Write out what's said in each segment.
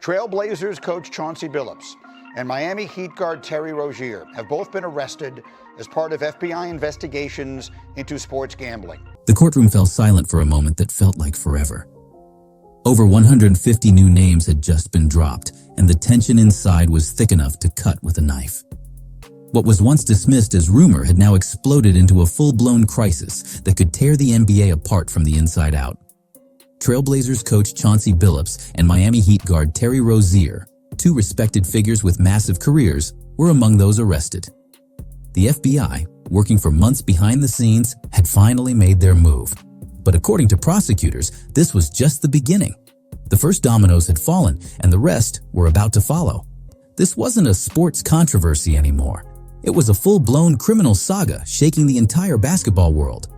Trailblazers coach Chauncey Billups and Miami Heat guard Terry Rozier have both been arrested as part of FBI investigations into sports gambling. The courtroom fell silent for a moment that felt like forever. Over 150 new names had just been dropped, and the tension inside was thick enough to cut with a knife. What was once dismissed as rumor had now exploded into a full-blown crisis that could tear the NBA apart from the inside out. Trailblazers coach Chauncey Billups and Miami Heat guard Terry Rozier, two respected figures with massive careers, were among those arrested. The FBI, working for months behind the scenes, had finally made their move. But according to prosecutors, this was just the beginning. The first dominoes had fallen, and the rest were about to follow. This wasn't a sports controversy anymore. It was a full-blown criminal saga shaking the entire basketball world.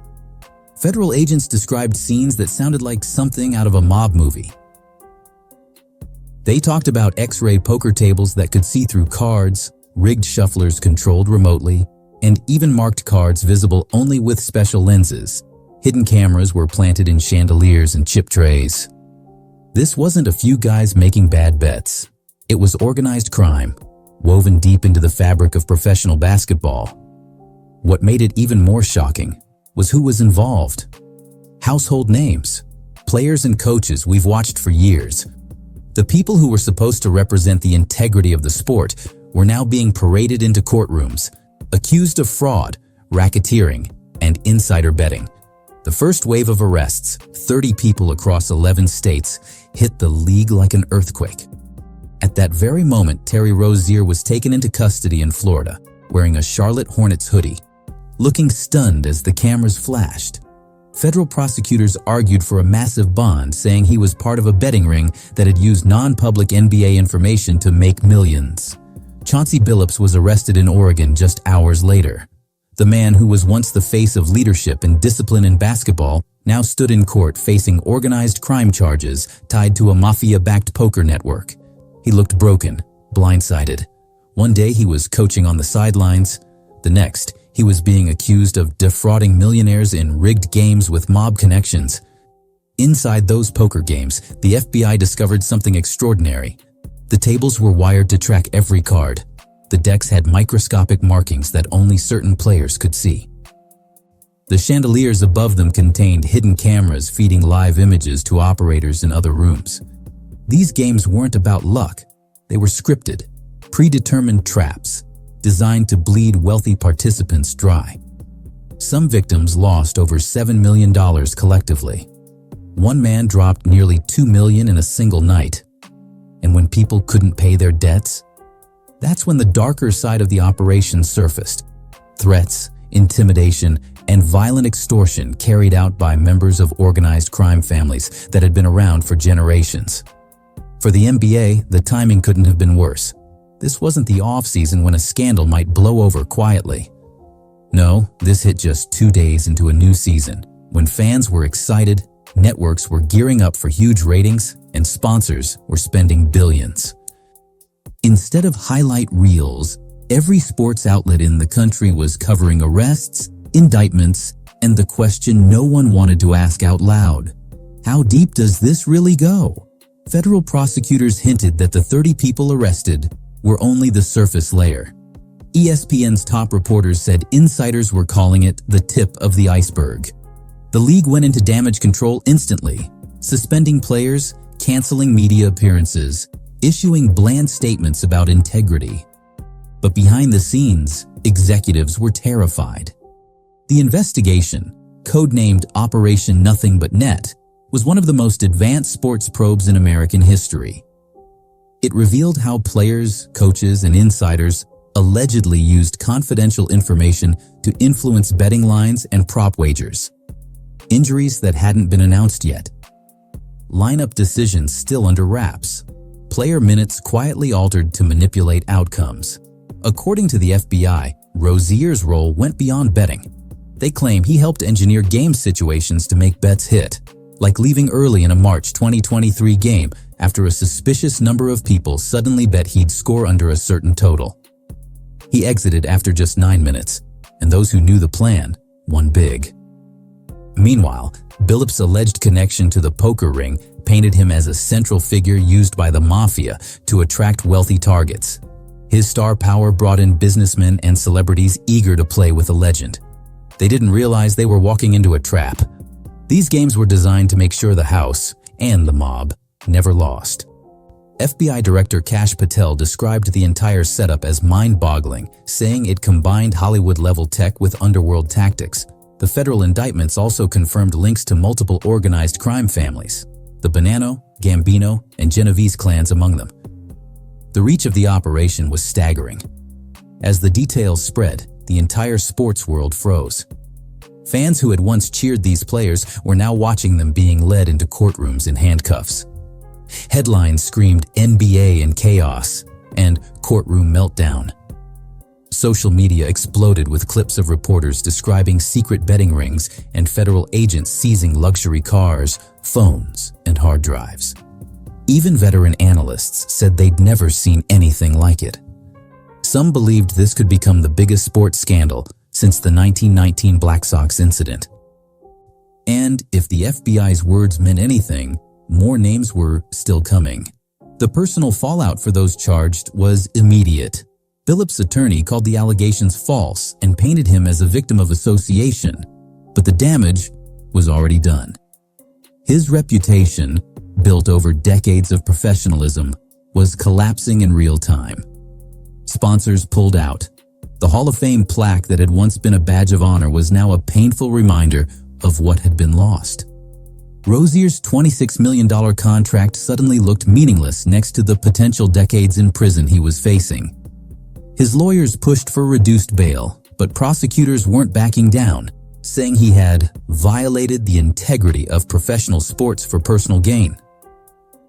Federal agents described scenes that sounded like something out of a mob movie. They talked about X-ray poker tables that could see through cards, rigged shufflers controlled remotely, and even marked cards visible only with special lenses. Hidden cameras were planted in chandeliers and chip trays. This wasn't a few guys making bad bets. It was organized crime, woven deep into the fabric of professional basketball. What made it even more shocking was who was involved. Household names, players and coaches we've watched for years. The people who were supposed to represent the integrity of the sport were now being paraded into courtrooms, accused of fraud, racketeering, and insider betting. The first wave of arrests, 30 people across 11 states, hit the league like an earthquake. At that very moment, Terry Rozier was taken into custody in Florida, wearing a Charlotte Hornets hoodie, looking stunned as the cameras flashed. Federal prosecutors argued for a massive bond, saying he was part of a betting ring that had used non-public NBA information to make millions. Chauncey Billups was arrested in Oregon just hours later. The man who was once the face of leadership and discipline in basketball now stood in court facing organized crime charges tied to a mafia-backed poker network. He looked broken, blindsided. One day he was coaching on the sidelines. The next, he was being accused of defrauding millionaires in rigged games with mob connections. Inside those poker games, the FBI discovered something extraordinary. The tables were wired to track every card. The decks had microscopic markings that only certain players could see. The chandeliers above them contained hidden cameras feeding live images to operators in other rooms. These games weren't about luck. They were scripted, predetermined traps, designed to bleed wealthy participants dry. Some victims lost over $7 million collectively. One man dropped nearly $2 million in a single night. And when people couldn't pay their debts, that's when the darker side of the operation surfaced. Threats, intimidation, and violent extortion carried out by members of organized crime families that had been around for generations. For the NBA, the timing couldn't have been worse. This wasn't the off-season when a scandal might blow over quietly. No, this hit just 2 days into a new season, when fans were excited, networks were gearing up for huge ratings, and sponsors were spending billions. Instead of highlight reels, every sports outlet in the country was covering arrests, indictments, and the question no one wanted to ask out loud: how deep does this really go? Federal prosecutors hinted that the 30 people arrested were only the surface layer. ESPN's top reporters said insiders were calling it the tip of the iceberg. The league went into damage control instantly, suspending players, canceling media appearances, issuing bland statements about integrity. But behind the scenes, executives were terrified. The investigation, codenamed Operation Nothing But Net, was one of the most advanced sports probes in American history. It revealed how players, coaches, and insiders allegedly used confidential information to influence betting lines and prop wagers. Injuries that hadn't been announced yet. Lineup decisions still under wraps. Player minutes quietly altered to manipulate outcomes. According to the FBI, Rozier's role went beyond betting. They claim he helped engineer game situations to make bets hit, like leaving early in a March 2023 game after a suspicious number of people suddenly bet he'd score under a certain total. He exited after just 9 minutes, and those who knew the plan won big. Meanwhile, Billups' alleged connection to the poker ring painted him as a central figure used by the mafia to attract wealthy targets. His star power brought in businessmen and celebrities eager to play with a legend. They didn't realize they were walking into a trap. These games were designed to make sure the house and the mob never lost. FBI Director Kash Patel described the entire setup as mind-boggling, saying it combined Hollywood-level tech with underworld tactics. The federal indictments also confirmed links to multiple organized crime families, the Bonanno, Gambino, and Genovese clans among them. The reach of the operation was staggering. As the details spread, the entire sports world froze. Fans who had once cheered these players were now watching them being led into courtrooms in handcuffs. Headlines screamed NBA in chaos and courtroom meltdown. Social media exploded with clips of reporters describing secret betting rings and federal agents seizing luxury cars, phones, and hard drives. Even veteran analysts said they'd never seen anything like it. Some believed this could become the biggest sports scandal since the 1919 Black Sox incident. And if the FBI's words meant anything, more names were still coming. The personal fallout for those charged was immediate. Phillips' attorney called the allegations false and painted him as a victim of association, but the damage was already done. His reputation, built over decades of professionalism, was collapsing in real time. Sponsors pulled out. The Hall of Fame plaque that had once been a badge of honor was now a painful reminder of what had been lost. Rozier's $26 million contract suddenly looked meaningless next to the potential decades in prison he was facing. His lawyers pushed for reduced bail, but prosecutors weren't backing down, saying he had violated the integrity of professional sports for personal gain.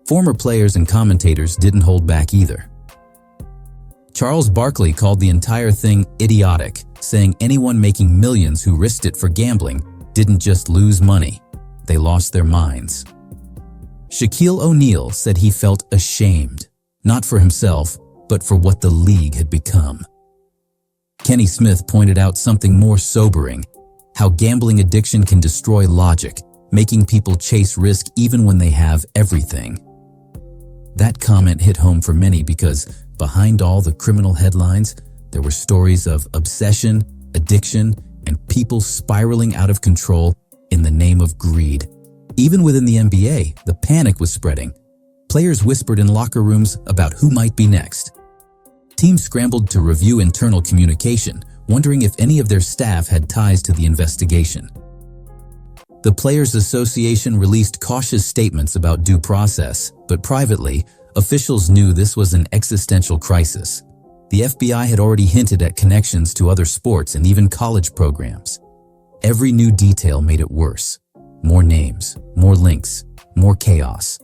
Former players and commentators didn't hold back either. Charles Barkley called the entire thing idiotic, saying anyone making millions who risked it for gambling didn't just lose money, they lost their minds. Shaquille O'Neal said he felt ashamed, not for himself, but for what the league had become. Kenny Smith pointed out something more sobering, how gambling addiction can destroy logic, making people chase risk even when they have everything. That comment hit home for many because behind all the criminal headlines, there were stories of obsession, addiction, and people spiraling out of control in the name of greed. Even within the NBA, the panic was spreading. Players whispered in locker rooms about who might be next. Teams scrambled to review internal communication, wondering if any of their staff had ties to the investigation. The Players Association released cautious statements about due process, but privately, officials knew this was an existential crisis. The FBI had already hinted at connections to other sports and even college programs. Every new detail made it worse. More names, more links, more chaos.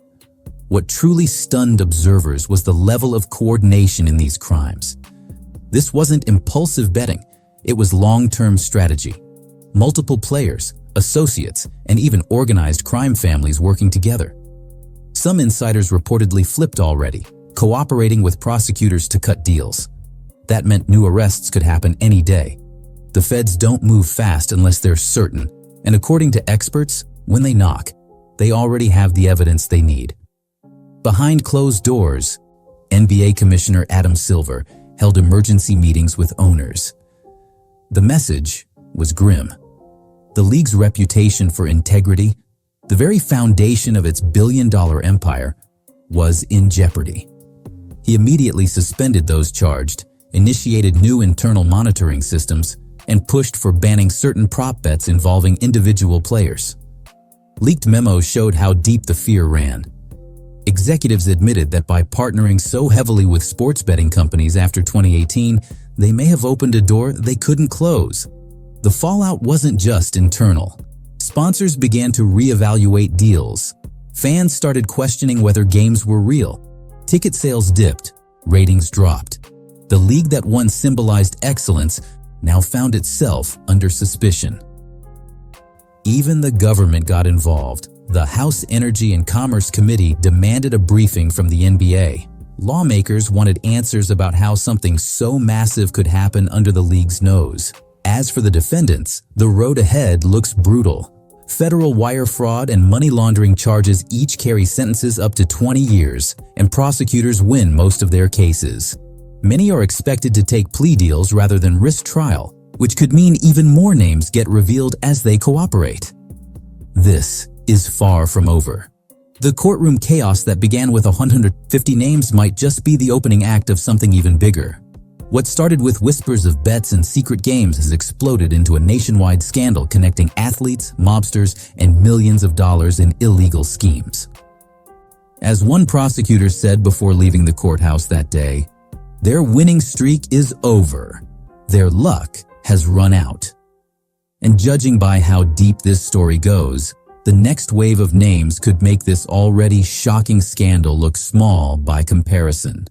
What truly stunned observers was the level of coordination in these crimes. This wasn't impulsive betting, it was long-term strategy. Multiple players, associates, and even organized crime families working together. Some insiders reportedly flipped already, cooperating with prosecutors to cut deals. That meant new arrests could happen any day. The feds don't move fast unless they're certain, and according to experts, when they knock, they already have the evidence they need. Behind closed doors, NBA Commissioner Adam Silver held emergency meetings with owners. The message was grim. The league's reputation for integrity, the very foundation of its billion-dollar empire, was in jeopardy. He immediately suspended those charged, initiated new internal monitoring systems, and pushed for banning certain prop bets involving individual players. Leaked memos showed how deep the fear ran. Executives admitted that by partnering so heavily with sports betting companies after 2018, they may have opened a door they couldn't close. The fallout wasn't just internal. Sponsors began to reevaluate deals. Fans started questioning whether games were real. Ticket sales dipped, ratings dropped. The league that once symbolized excellence now found itself under suspicion. Even the government got involved. The House Energy and Commerce Committee demanded a briefing from the NBA. Lawmakers wanted answers about how something so massive could happen under the league's nose. As for the defendants, the road ahead looks brutal. Federal wire fraud and money laundering charges each carry sentences up to 20 years, and prosecutors win most of their cases. Many are expected to take plea deals rather than risk trial, which could mean even more names get revealed as they cooperate. This is far from over. The courtroom chaos that began with 150 names might just be the opening act of something even bigger. What started with whispers of bets and secret games has exploded into a nationwide scandal connecting athletes, mobsters, and millions of dollars in illegal schemes. As one prosecutor said before leaving the courthouse that day, their winning streak is over. Their luck has run out. And judging by how deep this story goes, the next wave of names could make this already shocking scandal look small by comparison.